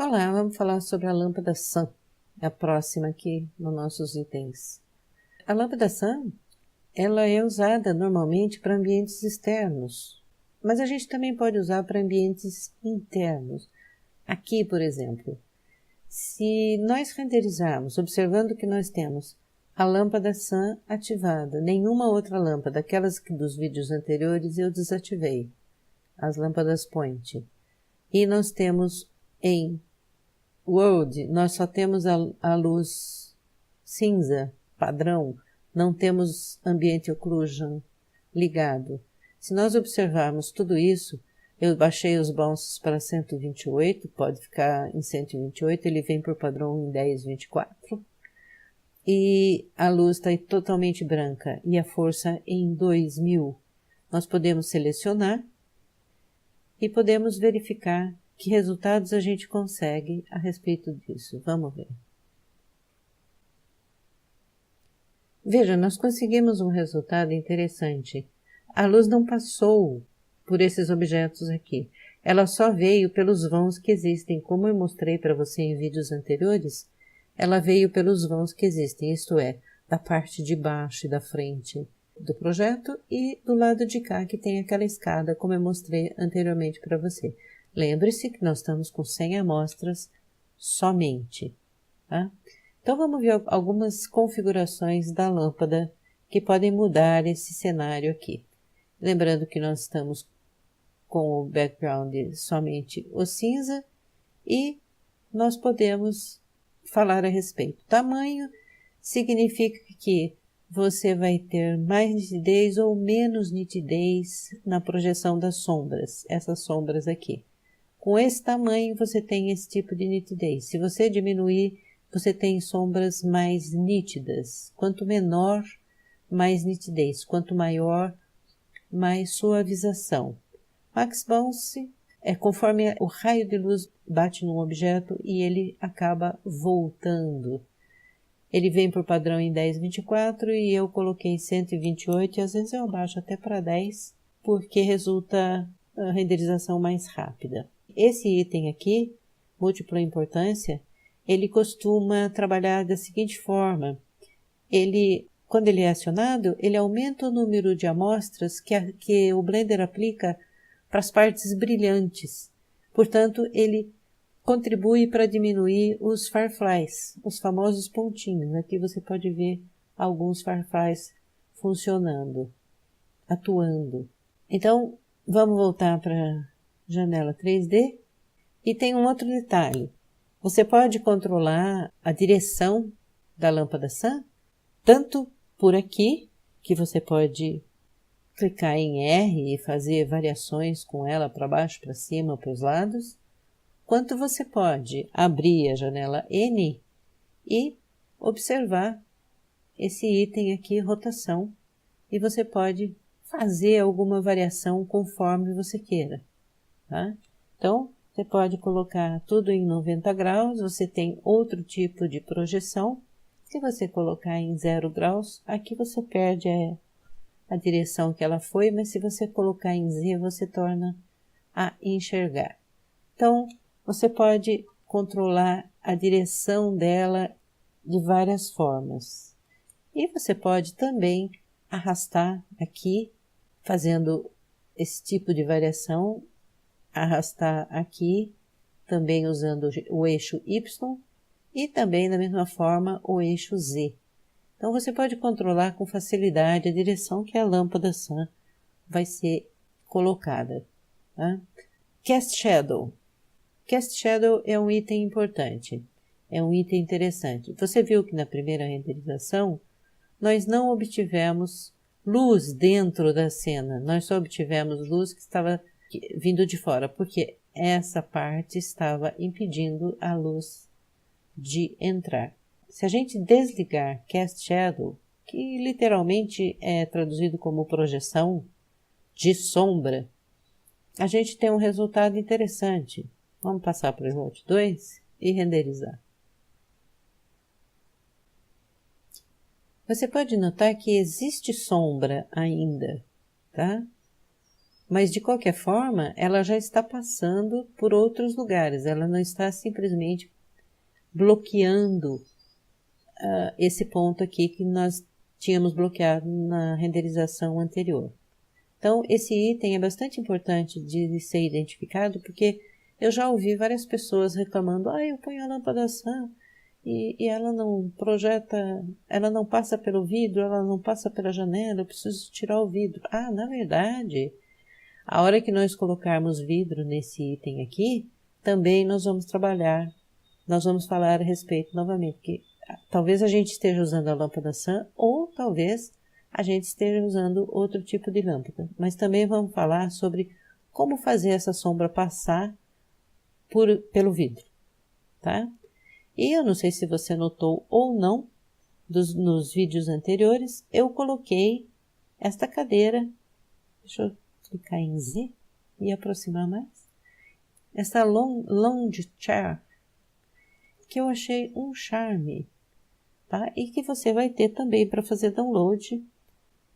Olá, vamos falar sobre a lâmpada Sun, a próxima aqui nos nossos itens. A lâmpada Sun, ela é usada normalmente para ambientes externos, mas a gente também pode usar para ambientes internos. Aqui, por exemplo, se nós renderizarmos, observando que nós temos a lâmpada Sun ativada, nenhuma outra lâmpada, aquelas dos vídeos anteriores eu desativei, as lâmpadas point, e nós temos em World, nós só temos a luz cinza, padrão, não temos Ambient Occlusion ligado. Se nós observarmos tudo isso, eu baixei os bounces para 128, pode ficar em 128, ele vem por padrão em 1024, e a luz está totalmente branca, e a força em 2000. Nós podemos selecionar e podemos verificar que resultados a gente consegue a respeito disso. Vamos ver. Veja, nós conseguimos um resultado interessante. A luz não passou por esses objetos aqui. Ela só veio pelos vãos que existem. Como eu mostrei para você em vídeos anteriores, ela veio pelos vãos que existem, isto é, da parte de baixo e da frente do projeto e do lado de cá que tem aquela escada, como eu mostrei anteriormente para você. Lembre-se que nós estamos com 100 amostras somente. Tá? Então, vamos ver algumas configurações da lâmpada que podem mudar esse cenário aqui. Lembrando que nós estamos com o background somente o cinza e nós podemos falar a respeito. Tamanho significa que você vai ter mais nitidez ou menos nitidez na projeção das sombras, essas sombras aqui. Com esse tamanho, você tem esse tipo de nitidez. Se você diminuir, você tem sombras mais nítidas. Quanto menor, mais nitidez. Quanto maior, mais suavização. Max Bounce é conforme o raio de luz bate num objeto e ele acaba voltando. Ele vem por padrão em 1024 e eu coloquei 128 e às vezes eu abaixo até para 10, porque resulta a renderização mais rápida. Esse item aqui, múltipla importância, ele costuma trabalhar da seguinte forma. Quando ele é acionado, ele aumenta o número de amostras que o Blender aplica para as partes brilhantes. Portanto, ele contribui para diminuir os fireflies, os famosos pontinhos. Aqui você pode ver alguns fireflies funcionando, atuando. Então, vamos voltar para a janela 3D. E tem um outro detalhe. Você pode controlar a direção da lâmpada Sun, tanto por aqui, que você pode clicar em R e fazer variações com ela para baixo, para cima, para os lados, quanto você pode abrir a janela N e observar esse item aqui, rotação, e você pode fazer alguma variação conforme você queira. Tá? Então, você pode colocar tudo em 90 graus, você tem outro tipo de projeção. Se você colocar em 0 graus, aqui você perde a direção que ela foi, mas se você colocar em Z, você torna a enxergar. Então, você pode controlar a direção dela de várias formas. E você pode também arrastar aqui, fazendo esse tipo de variação, arrastar aqui, também usando o eixo Y e também da mesma forma o eixo Z. Então você pode controlar com facilidade a direção que a lâmpada Sun vai ser colocada. Tá? Cast Shadow. Cast Shadow é um item importante, é um item interessante. Você viu que na primeira renderização nós não obtivemos luz dentro da cena, nós só obtivemos luz que estava vindo de fora, porque essa parte estava impedindo a luz de entrar. Se a gente desligar Cast Shadow, que literalmente é traduzido como projeção de sombra, a gente tem um resultado interessante. Vamos passar para o slot 2 e renderizar. Você pode notar que existe sombra ainda, tá? Mas, de qualquer forma, ela já está passando por outros lugares. Ela não está simplesmente bloqueando esse ponto aqui que nós tínhamos bloqueado na renderização anterior. Então, esse item é bastante importante de ser identificado, porque eu já ouvi várias pessoas reclamando, eu ponho a lâmpada Sun e ela não projeta, ela não passa pelo vidro, ela não passa pela janela, eu preciso tirar o vidro. Na verdade, a hora que nós colocarmos vidro nesse item aqui, também nós vamos trabalhar, nós vamos falar a respeito novamente, que talvez a gente esteja usando a lâmpada Sun ou talvez a gente esteja usando outro tipo de lâmpada. Mas também vamos falar sobre como fazer essa sombra passar pelo vidro, tá? E eu não sei se você notou ou não, nos vídeos anteriores, eu coloquei esta cadeira, deixa eu clicar em Z e aproximar mais, essa lounge chair, que eu achei um charme, tá? E que você vai ter também para fazer download,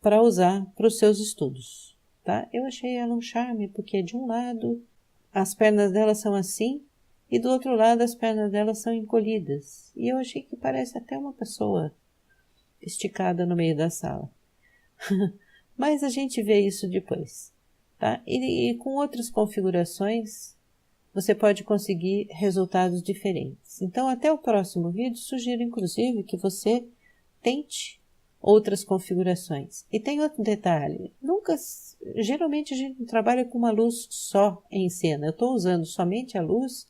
para usar para os seus estudos, tá? Eu achei ela um charme, porque de um lado as pernas dela são assim, e do outro lado as pernas dela são encolhidas. E eu achei que parece até uma pessoa esticada no meio da sala. Mas a gente vê isso depois, tá? E com outras configurações, você pode conseguir resultados diferentes. Então, até o próximo vídeo, sugiro inclusive que você tente outras configurações. E tem outro detalhe, geralmente a gente trabalha com uma luz só em cena. Eu estou usando somente a luz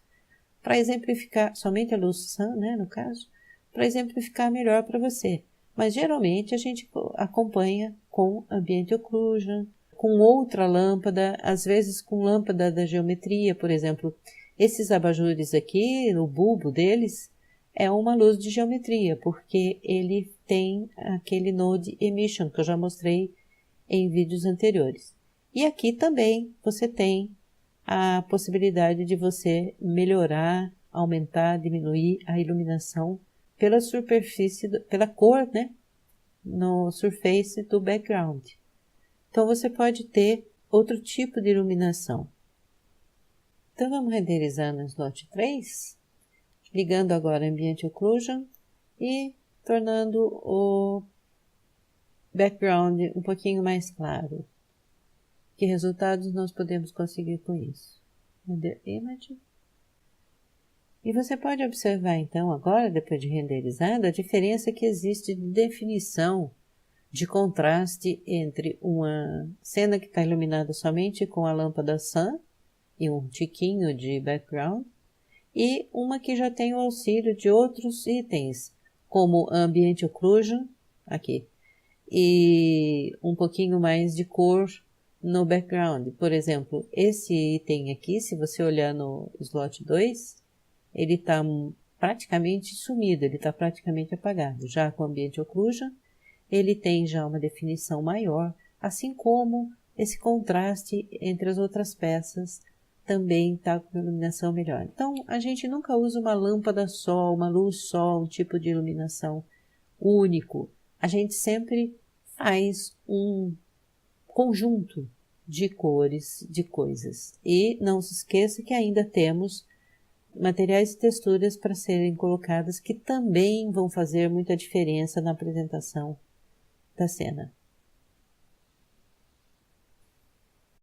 para exemplificar, somente a luz Sun, né, no caso, para exemplificar melhor para você. Mas geralmente a gente acompanha com Ambient Occlusion, com outra lâmpada, às vezes com lâmpada da geometria, por exemplo. Esses abajures aqui, o bulbo deles, é uma luz de geometria, porque ele tem aquele node emission que eu já mostrei em vídeos anteriores. E aqui também você tem a possibilidade de você melhorar, aumentar, diminuir a iluminação pela superfície, pela cor, né, no surface do background. Então você pode ter outro tipo de iluminação. Então vamos renderizar no slot 3, ligando agora Ambient Occlusion e tornando o background um pouquinho mais claro. Que resultados nós podemos conseguir com isso? Render Image. E você pode observar então agora, depois de renderizado, a diferença que existe de definição, de contraste entre uma cena que está iluminada somente com a lâmpada Sun e um tiquinho de background, e uma que já tem o auxílio de outros itens, como Ambient Occlusion, aqui, e um pouquinho mais de cor no background. Por exemplo, esse item aqui, se você olhar no slot 2, ele está praticamente sumido, ele está praticamente apagado. Já com Ambient Occlusion, ele tem já uma definição maior, assim como esse contraste entre as outras peças também está com iluminação melhor. Então, a gente nunca usa uma lâmpada só, uma luz só, um tipo de iluminação único. A gente sempre faz um conjunto de cores, de coisas. E não se esqueça que ainda temos materiais e texturas para serem colocadas que também vão fazer muita diferença na apresentação da cena.